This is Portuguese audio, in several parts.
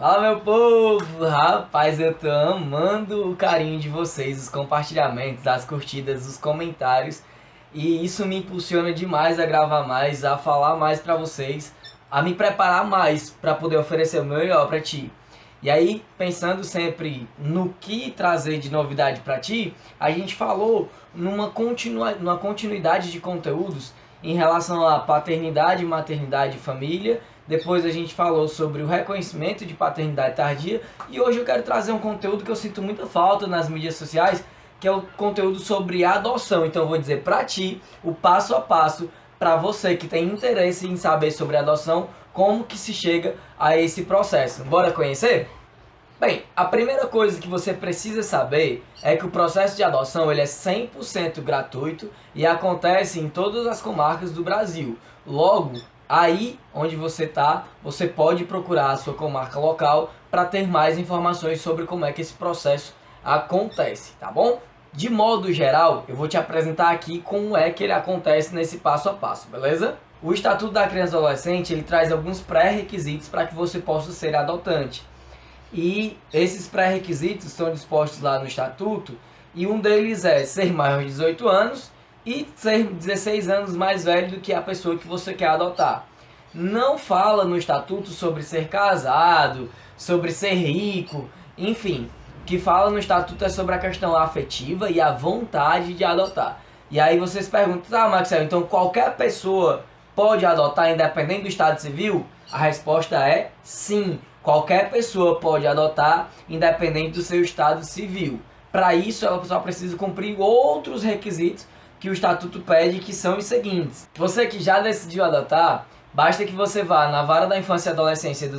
Fala, meu povo! Rapaz, eu tô amando o carinho de vocês, os compartilhamentos, as curtidas, os comentários. E isso me impulsiona demais a gravar mais, a falar mais pra vocês, a me preparar mais pra poder oferecer o melhor pra ti. E aí, pensando sempre no que trazer de novidade pra ti, a gente falou numa continuidade de conteúdos em relação à paternidade, maternidade e família. Depois a gente falou sobre o reconhecimento de paternidade tardia. E hoje eu quero trazer um conteúdo que eu sinto muita falta nas mídias sociais, que é o conteúdo sobre adoção. Então eu vou dizer pra ti o passo a passo, para você que tem interesse em saber sobre adoção, como que se chega a esse processo. Bora conhecer? Bem, a primeira coisa que você precisa saber é que o processo de adoção ele é 100% gratuito e acontece em todas as comarcas do Brasil. Logo, aí onde você está, você pode procurar a sua comarca local para ter mais informações sobre como é que esse processo acontece, tá bom? De modo geral, eu vou te apresentar aqui como é que ele acontece nesse passo a passo, beleza? O Estatuto da Criança e do Adolescente ele traz alguns pré-requisitos para que você possa ser adotante. E esses pré-requisitos estão dispostos lá no Estatuto, e um deles é ser maior de 18 anos e ser 16 anos mais velho do que a pessoa que você quer adotar. Não fala no Estatuto sobre ser casado, sobre ser rico, enfim. O que fala no Estatuto é sobre a questão afetiva e a vontade de adotar. E aí vocês perguntam, tá, Maxwell, então qualquer pessoa pode adotar independente do estado civil? A resposta é sim. Qualquer pessoa pode adotar, independente do seu estado civil. Para isso, ela só precisa cumprir outros requisitos que o Estatuto pede, que são os seguintes. Você que já decidiu adotar, basta que você vá na Vara da Infância e Adolescência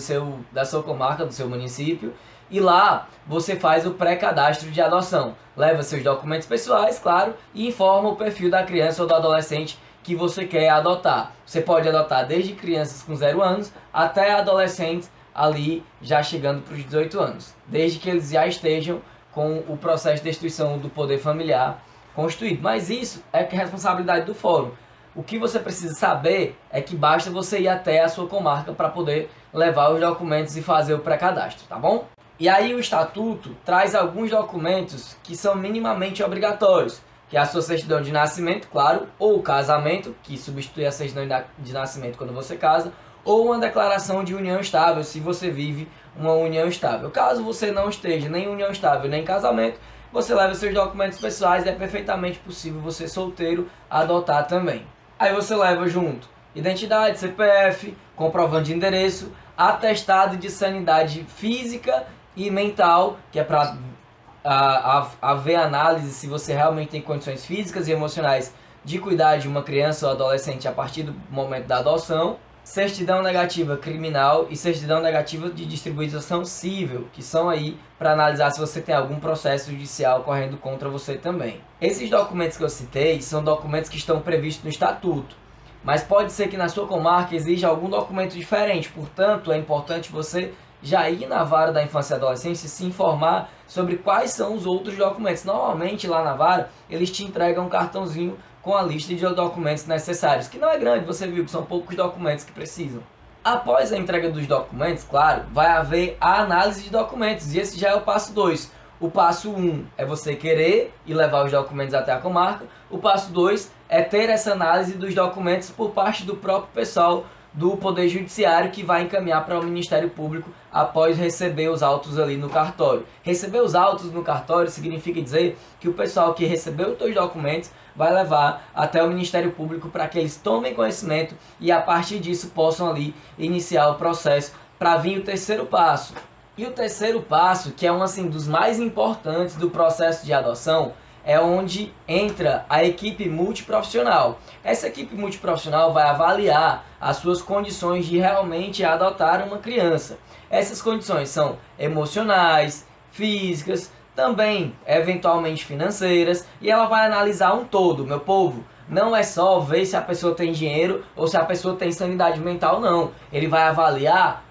da sua comarca, do seu município, e lá você faz o pré-cadastro de adoção. Leva seus documentos pessoais, claro, e informa o perfil da criança ou do adolescente que você quer adotar. Você pode adotar desde crianças com 0 anos até adolescentes ali já chegando para os 18 anos, desde que eles já estejam com o processo de destituição do poder familiar constituído. Mas isso é responsabilidade do fórum. O que você precisa saber é que basta você ir até a sua comarca para poder levar os documentos e fazer o pré-cadastro, tá bom? E aí o Estatuto traz alguns documentos que são minimamente obrigatórios, que é a sua certidão de nascimento, claro, ou o casamento, que substitui a certidão de nascimento quando você casa, ou uma declaração de união estável, se você vive uma união estável. Caso você não esteja nem em união estável, nem em casamento, você leva seus documentos pessoais e é perfeitamente possível você solteiro adotar também. Aí você leva junto identidade, CPF, comprovante de endereço, atestado de sanidade física e mental, que é para haver análise se você realmente tem condições físicas e emocionais de cuidar de uma criança ou adolescente a partir do momento da adoção. Certidão negativa criminal e certidão negativa de distribuição civil, que são aí para analisar se você tem algum processo judicial correndo contra você também. Esses documentos que eu citei são documentos que estão previstos no Estatuto, mas pode ser que na sua comarca exija algum documento diferente, portanto é importante você já ir na Vara da Infância e Adolescência e se informar sobre quais são os outros documentos. Normalmente lá na Vara eles te entregam um cartãozinho com a lista de documentos necessários, que não é grande, você viu que são poucos documentos que precisam. Após a entrega dos documentos, claro, vai haver a análise de documentos, e esse já é o passo 2. O passo 1 é você querer e levar os documentos até a comarca. O passo 2 é ter essa análise dos documentos por parte do próprio pessoal do Poder Judiciário, que vai encaminhar para o Ministério Público após receber os autos ali no cartório. Receber os autos no cartório significa dizer que o pessoal que recebeu os seus documentos vai levar até o Ministério Público para que eles tomem conhecimento e a partir disso possam ali iniciar o processo para vir o terceiro passo. E o terceiro passo, que é um assim, dos mais importantes do processo de adoção, é onde entra a equipe multiprofissional. Essa equipe multiprofissional vai avaliar as suas condições de realmente adotar uma criança. Essas condições são emocionais, físicas, também eventualmente financeiras, e ela vai analisar um todo, meu povo. Não é só ver se a pessoa tem dinheiro ou se a pessoa tem sanidade mental, não. Ele vai avaliar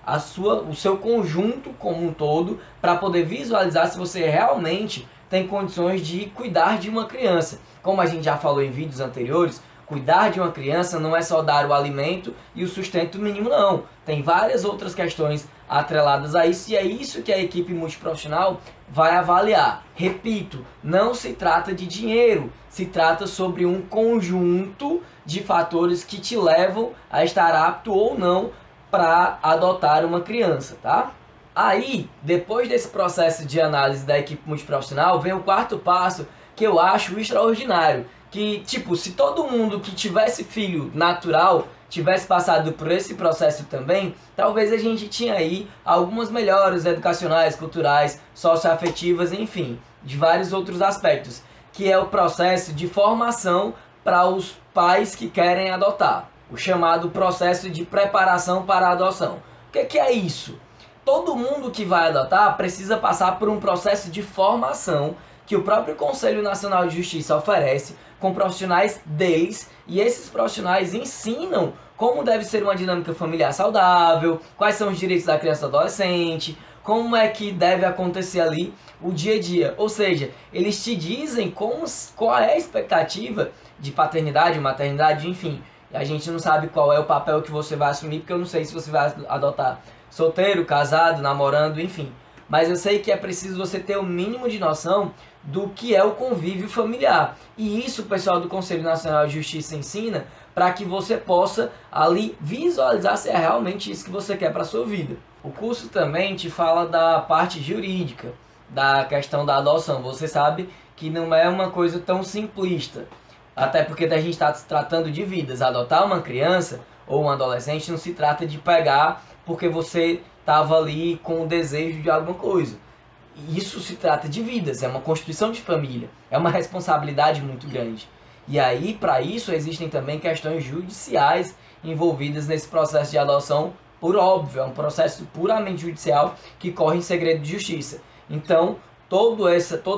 o seu conjunto como um todo para poder visualizar se você realmente tem condições de cuidar de uma criança. Como a gente já falou em vídeos anteriores, Cuidar de uma criança não é só dar o alimento e o sustento mínimo, não. Tem várias outras questões atreladas a isso, e é isso que a equipe multiprofissional vai avaliar. Repito, não se trata de dinheiro, se trata sobre um conjunto de fatores que te levam a estar apto ou não para adotar uma criança, tá? Aí, depois desse processo de análise da equipe multiprofissional, vem o quarto passo, que eu acho extraordinário. Que, tipo, se todo mundo que tivesse filho natural tivesse passado por esse processo também, talvez a gente tinha aí algumas melhoras educacionais, culturais, socioafetivas, enfim, de vários outros aspectos, que é o processo de formação para os pais que querem adotar, o chamado processo de preparação para a adoção. O que é isso? Todo mundo que vai adotar precisa passar por um processo de formação que o próprio Conselho Nacional de Justiça oferece com profissionais deles, e esses profissionais ensinam como deve ser uma dinâmica familiar saudável, quais são os direitos da criança e do adolescente, como é que deve acontecer ali o dia a dia. Ou seja, eles te dizem qual é a expectativa de paternidade, maternidade, enfim. A gente não sabe qual é o papel que você vai assumir, porque eu não sei se você vai adotar solteiro, casado, namorando, enfim. Mas eu sei que é preciso você ter o mínimo de noção do que é o convívio familiar. E isso o pessoal do Conselho Nacional de Justiça ensina para que você possa ali visualizar se é realmente isso que você quer para a sua vida. O curso também te fala da parte jurídica, da questão da adoção. Você sabe que não é uma coisa tão simplista. Até porque a gente está se tratando de vidas. Adotar uma criança ou um adolescente não se trata de pegar porque você estava ali com o desejo de alguma coisa. Isso se trata de vidas, é uma constituição de família, é uma responsabilidade muito grande. E aí, para isso, existem também questões judiciais envolvidas nesse processo de adoção, por óbvio, é um processo puramente judicial que corre em segredo de justiça. Então, toda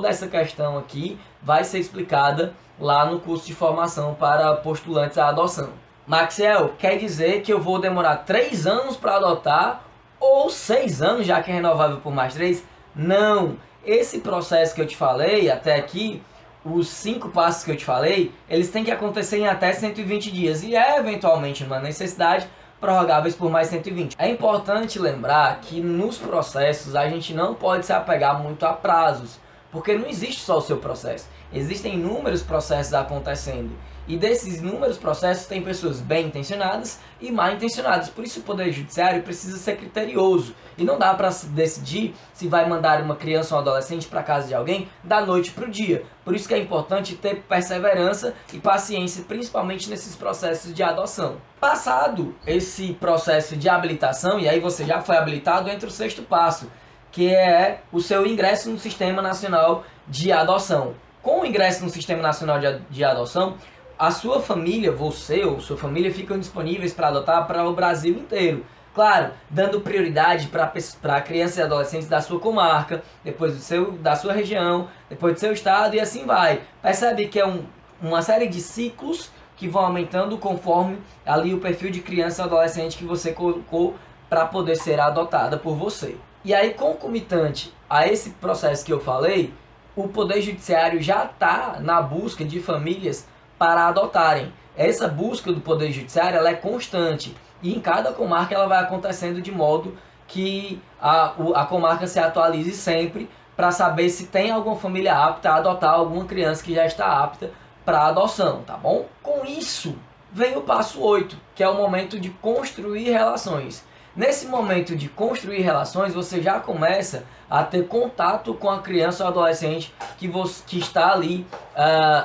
essa questão aqui vai ser explicada lá no curso de formação para postulantes à adoção. Maxiel, quer dizer que eu vou demorar 3 anos para adotar ou 6 anos, já que é renovável por mais 3? Não, esse processo que eu te falei até aqui, os 5 passos que eu te falei, eles têm que acontecer em até 120 dias e é eventualmente uma necessidade prorrogáveis por mais 120. É importante lembrar que nos processos a gente não pode se apegar muito a prazos, porque não existe só o seu processo, existem inúmeros processos acontecendo. E desses inúmeros processos tem pessoas bem intencionadas e mal intencionadas. Por isso o Poder Judiciário precisa ser criterioso. E não dá para decidir se vai mandar uma criança ou um adolescente para casa de alguém da noite para o dia. Por isso que é importante ter perseverança e paciência, principalmente nesses processos de adoção. Passado esse processo de habilitação, e aí você já foi habilitado, entra o 6º passo, que é o seu ingresso no Sistema Nacional de Adoção. Com o ingresso no Sistema Nacional de Adoção, a sua família, você ou sua família ficam disponíveis para adotar para o Brasil inteiro. Claro, dando prioridade para crianças e adolescentes da sua comarca, depois da sua região, depois do seu estado e assim vai. Percebe que é uma série de ciclos que vão aumentando conforme ali o perfil de criança ou adolescente que você colocou para poder ser adotada por você. E aí, concomitante a esse processo que eu falei, o Poder Judiciário já está na busca de famílias para adotarem. Essa busca do Poder Judiciário ela é constante e em cada comarca ela vai acontecendo de modo que a comarca se atualize sempre para saber se tem alguma família apta a adotar alguma criança que já está apta para adoção, tá bom? Com isso, vem o passo 8, que é o momento de construir relações. Nesse momento de construir relações, você já começa a ter contato com a criança ou adolescente que está ali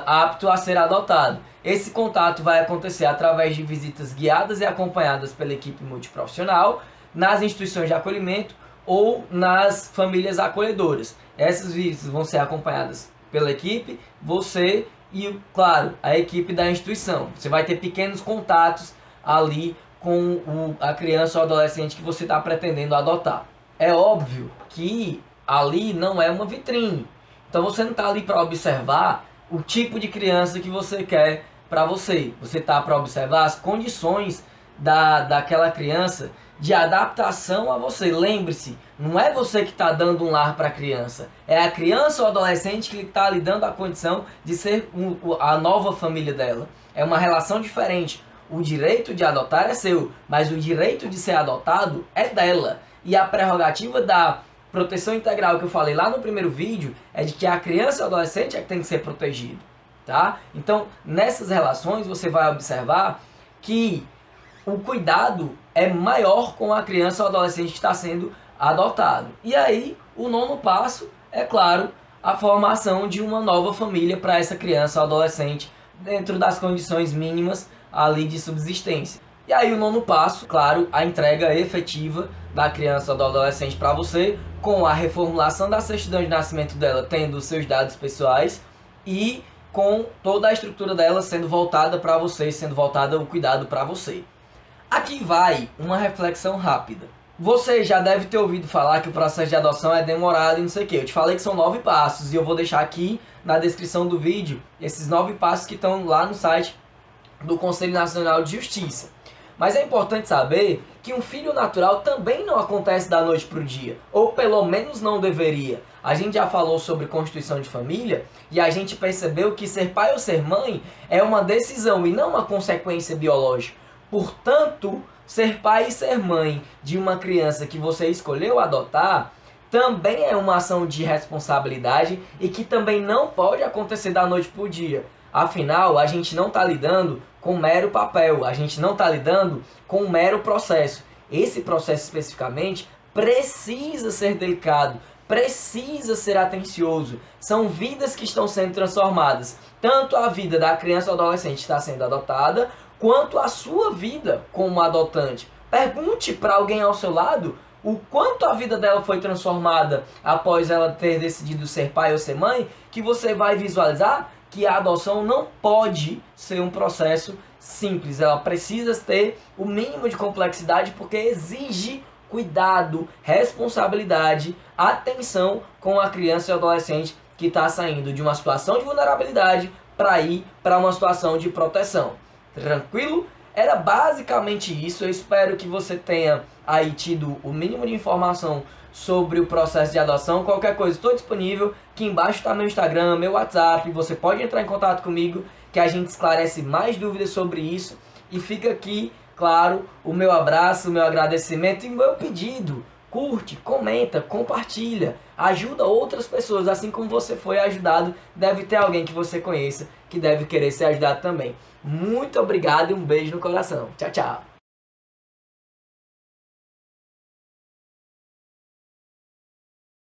apto a ser adotado. Esse contato vai acontecer através de visitas guiadas e acompanhadas pela equipe multiprofissional, nas instituições de acolhimento ou nas famílias acolhedoras. Essas visitas vão ser acompanhadas pela equipe, você e, claro, a equipe da instituição. Você vai ter pequenos contatos ali com a criança ou adolescente que você está pretendendo adotar. É óbvio que ali não é uma vitrine. Então você não está ali para observar o tipo de criança que você quer para você. Você está para observar as condições daquela criança de adaptação a você. Lembre-se, não é você que está dando um lar para a criança, é a criança ou adolescente que está lhe dando a condição de ser a nova família dela. É uma relação diferente. O direito de adotar é seu, mas o direito de ser adotado é dela. E a prerrogativa da proteção integral que eu falei lá no primeiro vídeo é de que a criança e o adolescente é que tem que ser protegido, tá? Então, nessas relações você vai observar que o cuidado é maior com a criança ou adolescente que está sendo adotado. E aí, o nono passo é, claro, a formação de uma nova família para essa criança ou adolescente dentro das condições mínimas ali de subsistência. E aí o nono passo, claro, a entrega efetiva da criança ou do adolescente para você, com a reformulação da certidão de nascimento dela tendo os seus dados pessoais e com toda a estrutura dela sendo voltada para você, sendo voltada o cuidado para você. Aqui vai uma reflexão rápida. Você já deve ter ouvido falar que o processo de adoção é demorado e não sei o que. Eu te falei que são 9 passos e eu vou deixar aqui na descrição do vídeo esses 9 passos que estão lá no site do Conselho Nacional de Justiça. Mas é importante saber que um filho natural também não acontece da noite para o dia, ou pelo menos não deveria. A gente já falou sobre constituição de família e a gente percebeu que ser pai ou ser mãe é uma decisão e não uma consequência biológica. Portanto, ser pai e ser mãe de uma criança que você escolheu adotar também é uma ação de responsabilidade e que também não pode acontecer da noite para o dia. Afinal, a gente não está lidando com mero papel, a gente não está lidando com um mero processo. Esse processo especificamente precisa ser delicado, precisa ser atencioso. São vidas que estão sendo transformadas. Tanto a vida da criança ou adolescente está sendo adotada, quanto a sua vida como adotante. Pergunte para alguém ao seu lado o quanto a vida dela foi transformada após ela ter decidido ser pai ou ser mãe, que você vai visualizar que a adoção não pode ser um processo simples. Ela precisa ter o mínimo de complexidade porque exige cuidado, responsabilidade, atenção com a criança e o adolescente que está saindo de uma situação de vulnerabilidade para ir para uma situação de proteção. Tranquilo? Era basicamente isso. Eu espero que você tenha aí tido o mínimo de informação sobre o processo de adoção. Qualquer coisa, estou disponível. Aqui embaixo está meu Instagram, meu WhatsApp. Você pode entrar em contato comigo que a gente esclarece mais dúvidas sobre isso. E fica aqui, claro, o meu abraço, o meu agradecimento e o meu pedido. Curte, comenta, compartilha, ajuda outras pessoas, assim como você foi ajudado, deve ter alguém que você conheça que deve querer ser ajudado também. Muito obrigado e um beijo no coração. Tchau, tchau.